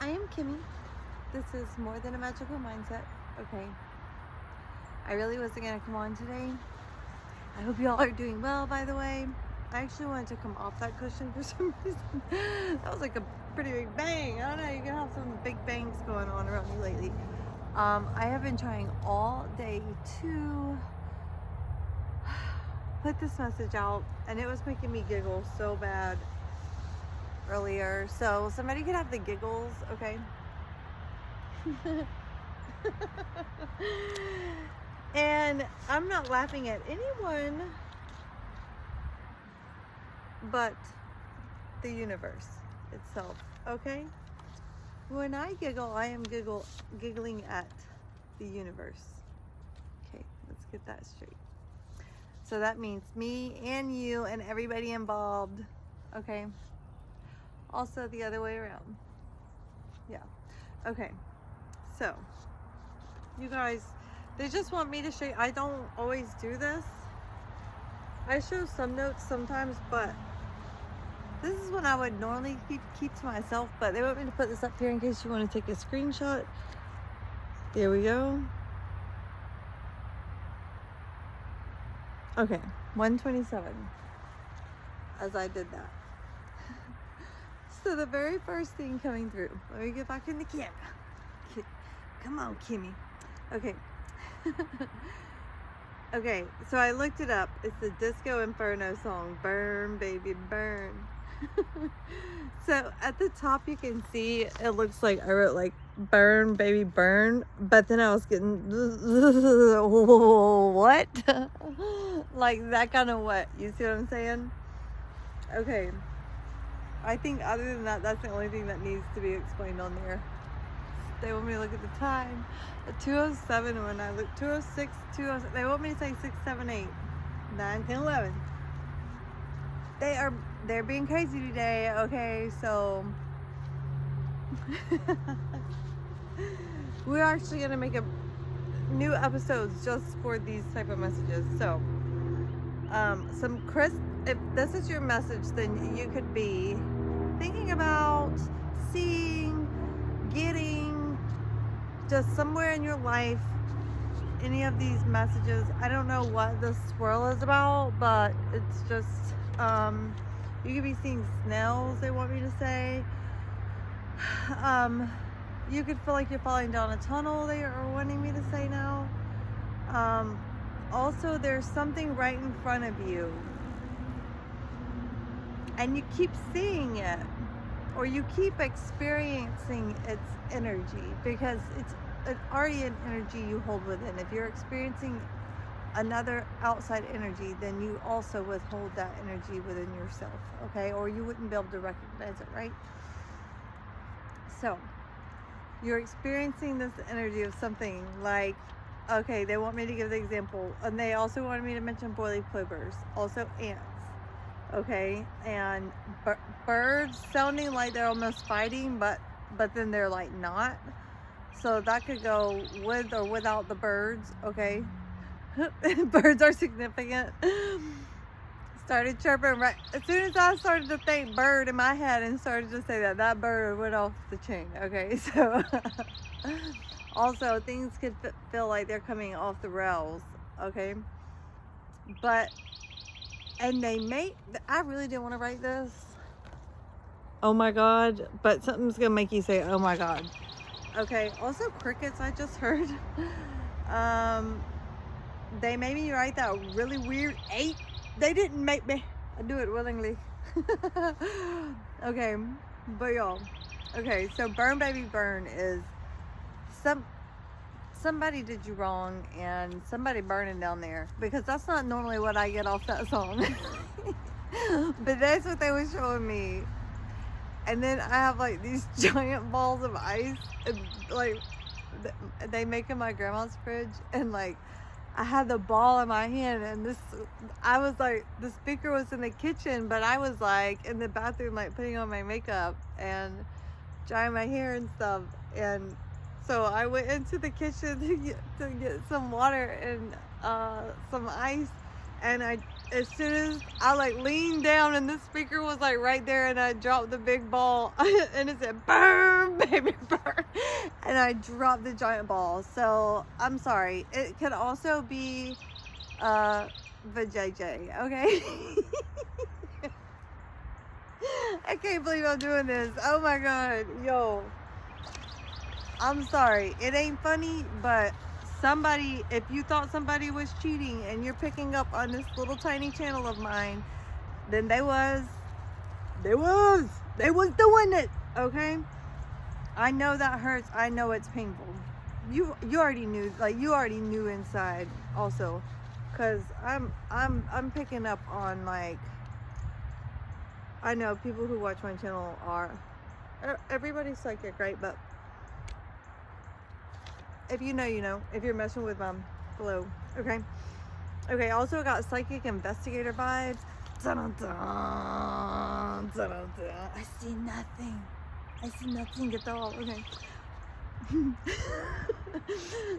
I am Kimmy. This is More Than a Magical Mindset. Okay. I really wasn't going to come on today. I hope you all are doing well, by the way. I actually wanted to come off that cushion for some reason. That was like a pretty big bang. I don't know, you can have some big bangs going on around you lately. I have been trying all day to put this message out, and it was making me giggle so bad earlier. So somebody could have the giggles, okay? And I'm not laughing at anyone but the universe itself, okay? When I giggle, I am giggling at the universe. Okay, let's get that straight. So that means me and you and everybody involved, okay? Also the other way around. Yeah. Okay. So, you guys, they just want me to show you. I don't always do this. I show some notes sometimes, but this is what I would normally keep to myself, but they want me to put this up here in case you want to take a screenshot. There we go. Okay, 127 as I did that. So the very first thing coming through, let me get back in the camera. Come on, Kimmy. Okay. Okay, so I looked it up. It's the Disco Inferno song, Burn, Baby, Burn. So at the top you can see it looks like I wrote like burn, baby, burn, but then I was getting what? Like that kind of what? You see what I'm saying? Okay. I think other than that, that's the only thing that needs to be explained on there. They want me to look at the time. At 2:07 when I look 2:06, 2:07. They want me to say 6, 7, 8, 9, 10, 11. They're being crazy today, okay, so we're actually gonna make a new episodes just for these type of messages. So if this is your message, then you could be thinking about seeing, getting, just somewhere in your life, any of these messages. I don't know what the swirl is about, but it's just you could be seeing snails, they want me to say. You could feel like you're falling down a tunnel, they are wanting me to say now. Also, there's something right in front of you and you keep seeing it, or you keep experiencing its energy, because it's already an energy you hold within. If you're experiencing another outside energy, then you also withhold that energy within yourself, okay? Or you wouldn't be able to recognize it, right? So you're experiencing this energy of something like, okay, they want me to give the example, and they also wanted me to mention boilie plovers, also ants, okay, and birds sounding like they're almost fighting, but then they're like not. So that could go with or without the birds, okay? Birds are significant. Started chirping right as soon as I started to think bird in my head and started to say that bird went off the chain, okay? So also things could feel like they're coming off the rails, okay? And I really didn't want to write this, oh my god, but something's gonna make you say oh my god, okay? Also crickets, I just heard. They made me write that really weird 8. They didn't make me. I do it willingly. Okay, but y'all. Okay, so burn, baby, burn is somebody did you wrong and somebody burning down there, because that's not normally what I get off that song. But that's what they were showing me. And then I have like these giant balls of ice, and like they make in my grandma's fridge, and like I had the ball in my hand, and I was like, the speaker was in the kitchen, but I was like in the bathroom, like putting on my makeup and drying my hair and stuff. And so I went into the kitchen to get some water and some ice, and as soon as I like leaned down and the speaker was like right there, and I dropped the big ball and it said burn, baby bird, and I dropped the giant ball. So I'm sorry. It could also be vajayjay, okay? I can't believe I'm doing this. Oh my god, yo. I'm sorry. It ain't funny, but somebody, if you thought somebody was cheating and you're picking up on this little tiny channel of mine, then they was doing it, okay? I know that hurts. I know it's painful. You already knew, like you already knew inside also, cuz I'm picking up on, like, I know people who watch my channel are, everybody's psychic, right? But if you know, you know. If you're messing with flow, okay? Okay, also got psychic investigator vibes. Dun-dun-dun, dun-dun-dun. I see nothing. I see nothing at all. Okay.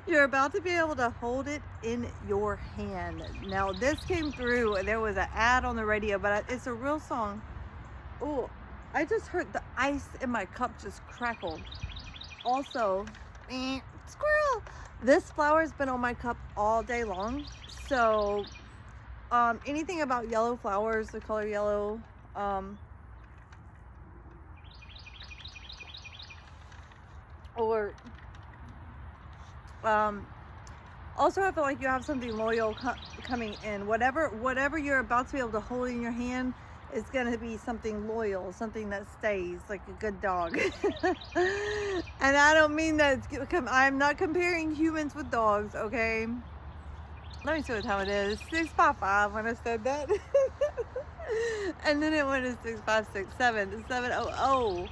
You're about to be able to hold it in your hand. Now, this came through. There was an ad on the radio, but it's a real song. Oh, I just heard the ice in my cup just crackled. Also, squirrel. This flower's been on my cup all day long. So, anything about yellow flowers, the color yellow, or also I feel like you have something loyal coming in. Whatever you're about to be able to hold in your hand is going to be something loyal, something that stays, like a good dog. And I don't mean that I'm not comparing humans with dogs, okay? Let me see what time it is. 6:55 when I said that. And then it went to 6:567, 7:00.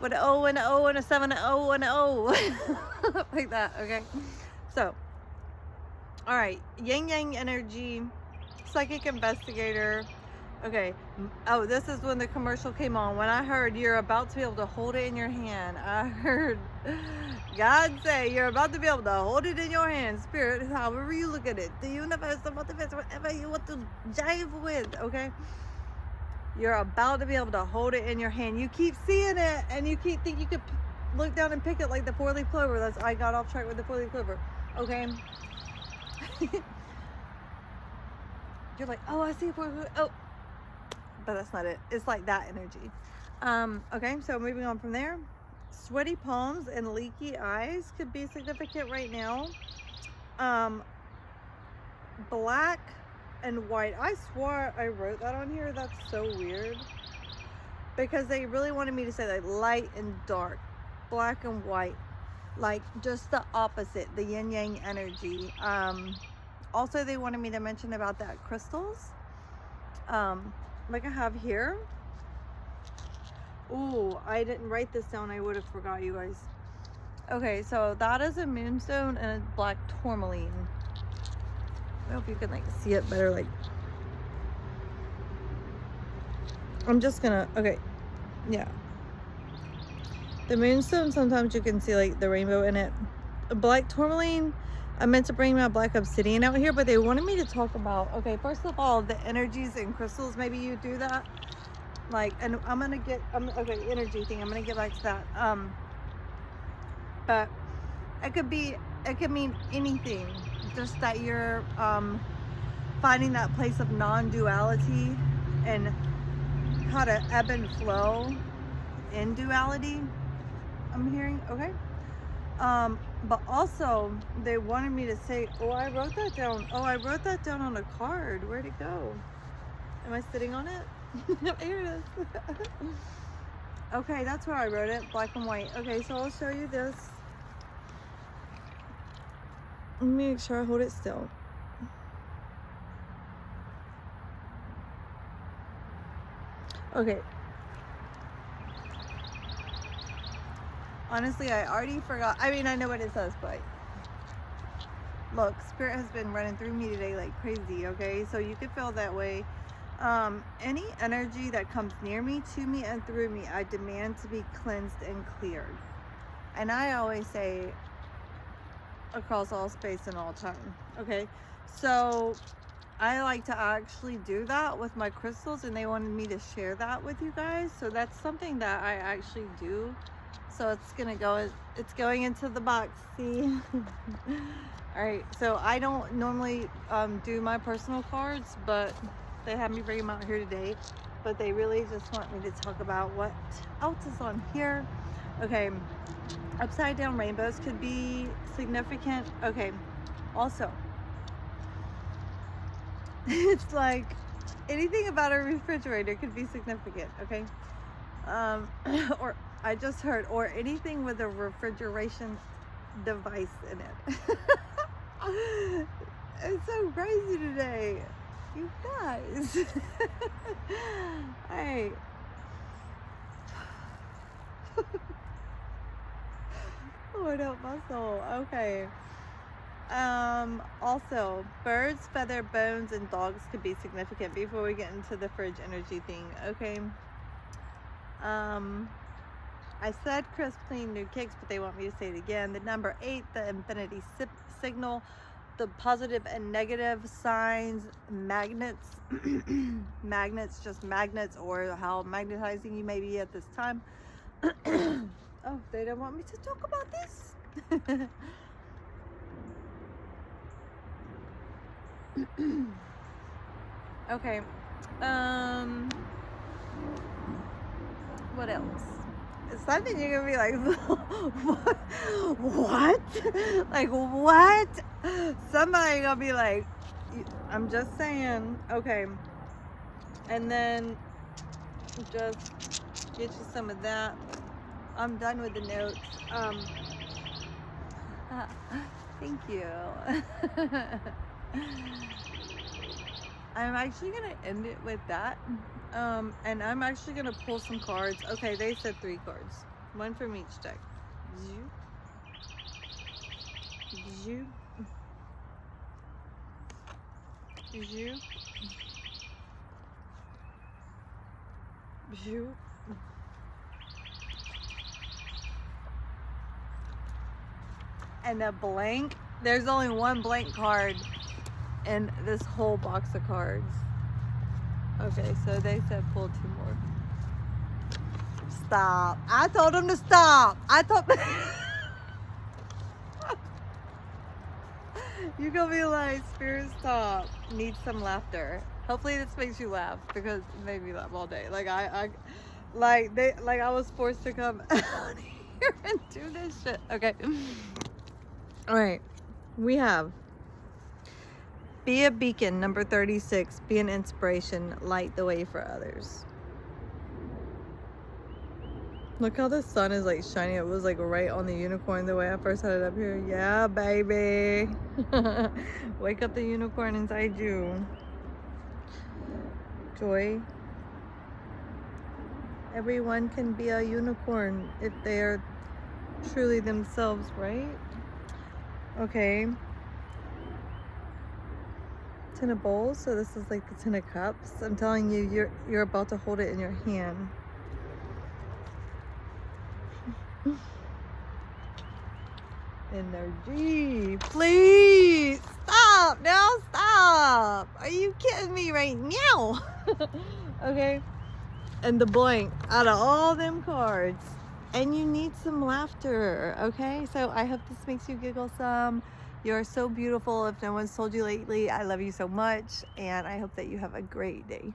With an O and an O and a 7, an O and an O. Like that, okay? So, all right. Yin Yang energy, psychic investigator. Okay. Oh, this is when the commercial came on. When I heard you're about to be able to hold it in your hand, I heard God say you're about to be able to hold it in your hand. Spirit, however you look at it. The universe, the multiverse, whatever you want to jive with, okay? You're about to be able to hold it in your hand. You keep seeing it, and you think you could look down and pick it like the 4-leaf clover. I got off track with the 4-leaf clover. Okay. You're like, oh, I see a 4-leaf. Oh, but that's not it. It's like that energy. Okay, so moving on from there. Sweaty palms and leaky eyes could be significant right now. Black and white. I swore I wrote that on here. That's so weird. Because they really wanted me to say like light and dark. Black and white. Like just the opposite. The yin yang energy. Also they wanted me to mention about that crystals. Like I have here. Ooh, I didn't write this down. I would have forgot, you guys. Okay, so that is a moonstone and a black tourmaline. I hope you can like see it better. Like, I'm just gonna, okay, yeah. The moonstone, sometimes you can see like the rainbow in it. A black tourmaline, I meant to bring my black obsidian out here, but they wanted me to talk about, okay, first of all, the energies and crystals. Maybe you do that. Like, and I'm gonna get, okay, energy thing, I'm gonna get back to that. But it could mean anything. Just that you're finding that place of non-duality and how to ebb and flow in duality, I'm hearing, okay? But also they wanted me to say, oh, I wrote that down. Oh, I wrote that down on a card. Where'd it go? Am I sitting on it? Here it is. Okay, that's where I wrote it, black and white. Okay, so I'll show you this. Let me make sure I hold it still. Okay. Honestly, I already forgot. I mean, I know what it says, but look, spirit has been running through me today like crazy, okay? So you could feel that way. Any energy that comes near me, to me, and through me, I demand to be cleansed and cleared. And I always say, across all space and all time, okay? So I like to actually do that with my crystals, and they wanted me to share that with you guys. So that's something that I actually do so it's going into the box. See. All right, so I don't normally do my personal cards, but they had me bring them out here today. But they really just want me to talk about what else is on here. Okay, upside down rainbows could be significant. Okay, also, it's like anything about a refrigerator could be significant. Okay, or I just heard, or anything with a refrigeration device in it. It's so crazy today, you guys. Hey. Lord help my soul. Okay. Also, birds, feather, bones, and dogs could be significant before we get into the fridge energy thing. Okay. I said crisp, clean, new kicks, but they want me to say it again. The number 8, the infinity signal, the positive and negative signs, magnets, magnets, just magnets, or how magnetizing you may be at this time. Oh, they don't want me to talk about this? Okay. What else? Something you're gonna be like, what? Like, what? Somebody gonna be like, I'm just saying. Okay. And then just get you some of that. I'm done with the notes. Thank you. I'm actually gonna end it with that. And I'm actually gonna pull some cards. Okay, they said 3 cards, 1 from each deck. And a blank. There's only 1 blank card in this whole box of cards. Okay, so they said pull 2 more. Stop. I told them to stop. I told you're gonna be like, spirit, stop. Need some laughter. Hopefully this makes you laugh, because it made me laugh all day. Like I was forced to come out here and do this shit. Okay. All right. We have be a beacon, number 36. Be an inspiration. Light the way for others. Look how the sun is like shining. It was like right on the unicorn the way I first had it up here. Yeah, baby. Wake up the unicorn inside you. Joy. Everyone can be a unicorn if they are truly themselves, right? Okay. 10 of bowls, so this is like the 10 of cups. I'm telling you, you're about to hold it in your hand. Energy, please stop now. Stop. Are you kidding me right now? Okay. And the blank out of all them cards, and you need some laughter. Okay, so I hope this makes you giggle some. You're so beautiful. If no one's told you lately, I love you so much, and I hope that you have a great day.